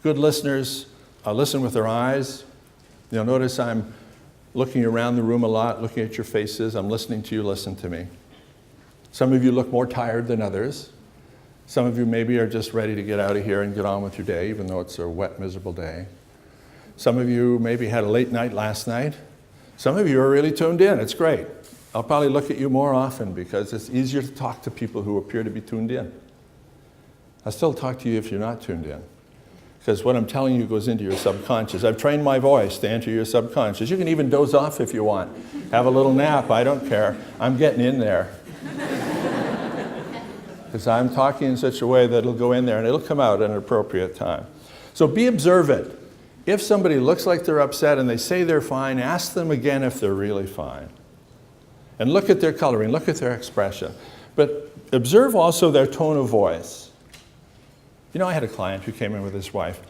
Good listeners listen with their eyes. You'll notice I'm looking around the room a lot, looking at your faces. I'm listening to you listen to me. Some of you look more tired than others. Some of you maybe are just ready to get out of here and get on with your day, even though it's a wet, miserable day. Some of you maybe had a late night last night. Some of you are really tuned in. It's great. I'll probably look at you more often because it's easier to talk to people who appear to be tuned in. I'll still talk to you if you're not tuned in, because what I'm telling you goes into your subconscious. I've trained my voice to enter your subconscious. You can even doze off if you want. Have a little nap. I don't care. I'm getting in there. Because I'm talking in such a way that it'll go in there and it'll come out at an appropriate time. So be observant. If somebody looks like they're upset and they say they're fine, ask them again if they're really fine. And look at their coloring, look at their expression. But observe also their tone of voice. You know, I had a client who came in with his wife,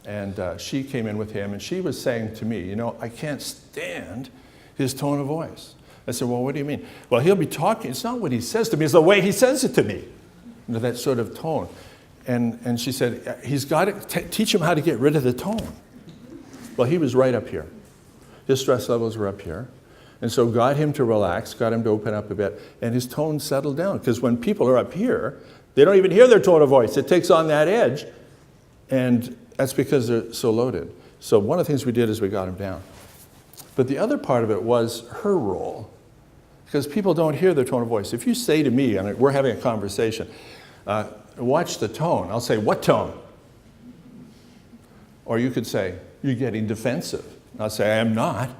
and she came in with him, and she was saying to me, you know, I can't stand his tone of voice. I said, well, what do you mean? Well, he'll be talking. It's not what he says to me. It's the way he says it to me. You know, that sort of tone. And she said, he's got to teach him how to get rid of the tone. Well, he was right up here. His stress levels were up here. And so got him to relax, got him to open up a bit, and his tone settled down. Because when people are up here, they don't even hear their tone of voice. It takes on that edge, and that's because they're so loaded. So one of the things we did is we got him down. But the other part of it was her role, because people don't hear their tone of voice. If you say to me, and we're having a conversation, watch the tone. I'll say, what tone? Or you could say, you're getting defensive. I'll say, I am not.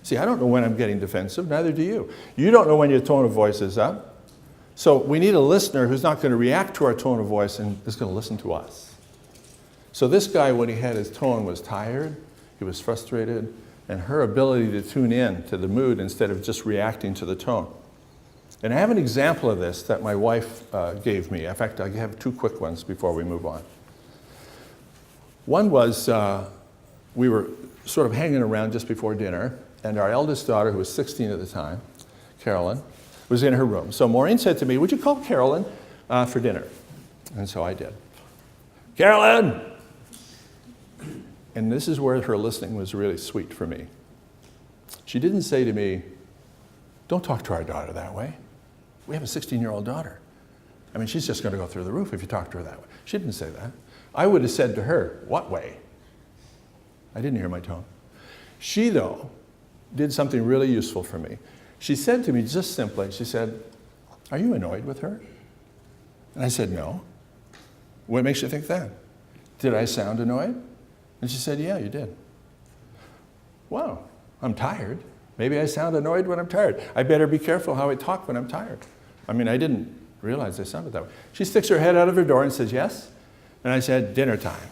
See, I don't know when I'm getting defensive, neither do you. You don't know when your tone of voice is up. So we need a listener who's not going to react to our tone of voice and is going to listen to us. So this guy, when he had his tone, was tired, he was frustrated, and her ability to tune in to the mood instead of just reacting to the tone. And I have an example of this that my wife gave me. In fact, I have two quick ones before we move on. One was we were sort of hanging around just before dinner, and our eldest daughter, who was 16 at the time, Carolyn, was in her room. So Maureen said to me, would you call Carolyn for dinner? And so I did. Carolyn! And this is where her listening was really sweet for me. She didn't say to me, don't talk to our daughter that way. We have a 16-year-old daughter. I mean, she's just going to go through the roof if you talk to her that way. She didn't say that. I would have said to her, what way? I didn't hear my tone. She, though, did something really useful for me. She said to me just simply, she said, are you annoyed with her? And I said, no. What makes you think that? Did I sound annoyed? And she said, yeah, you did. Wow, I'm tired. Maybe I sound annoyed when I'm tired. I better be careful how I talk when I'm tired. I mean, I didn't realize I sounded that way. She sticks her head out of her door and says, yes. And I said, dinner time.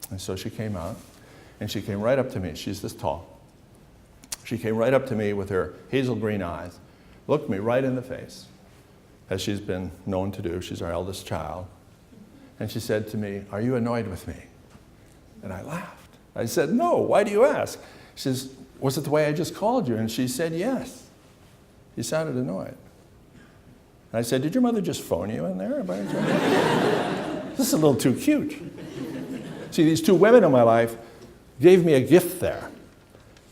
And so she came out, and she came right up to me. She's this tall. She came right up to me with her hazel green eyes, looked me right in the face, as she's been known to do. She's our eldest child. And she said to me, are you annoyed with me? And I laughed. I said, no, why do you ask? She says, was it the way I just called you? And she said, yes. You sounded annoyed. And I said, did your mother just phone you in there? This is a little too cute. See, these two women in my life gave me a gift there.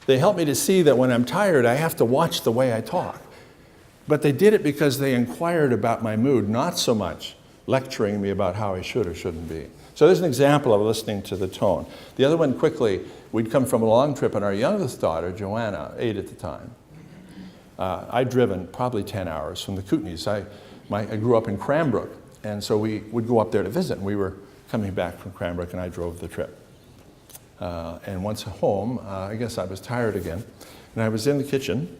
They helped me to see that when I'm tired, I have to watch the way I talk. But they did it because they inquired about my mood, not so much lecturing me about how I should or shouldn't be. So there's an example of listening to the tone. The other one, quickly, we'd come from a long trip, and our youngest daughter, Joanna, 8 at the time, I'd driven probably 10 hours from the Kootenays. I grew up in Cranbrook, and so we would go up there to visit, and we were coming back from Cranbrook, and I drove the trip. And once home, I guess I was tired again, and I was in the kitchen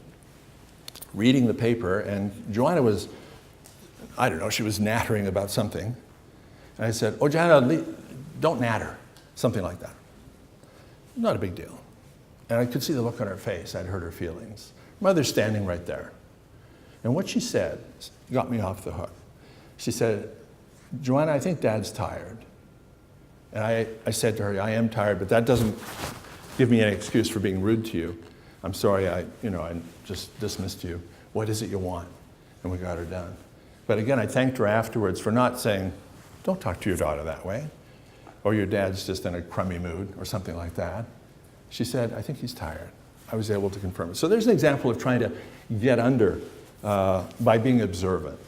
reading the paper, and Joanna was, I don't know, she was nattering about something. And I said, oh, Joanna, don't natter, something like that. Not a big deal. And I could see the look on her face. I'd hurt her feelings. Mother's standing right there. And what she said got me off the hook. She said, Joanna, I think Dad's tired. And I said to her, I am tired, but that doesn't give me any excuse for being rude to you. I'm sorry, I just dismissed you. What is it you want? And we got her done. But again, I thanked her afterwards for not saying, Don't talk to your daughter that way. Or your dad's just in a crummy mood or something like that. She said, I think he's tired. I was able to confirm it. So there's an example of trying to get under by being observant.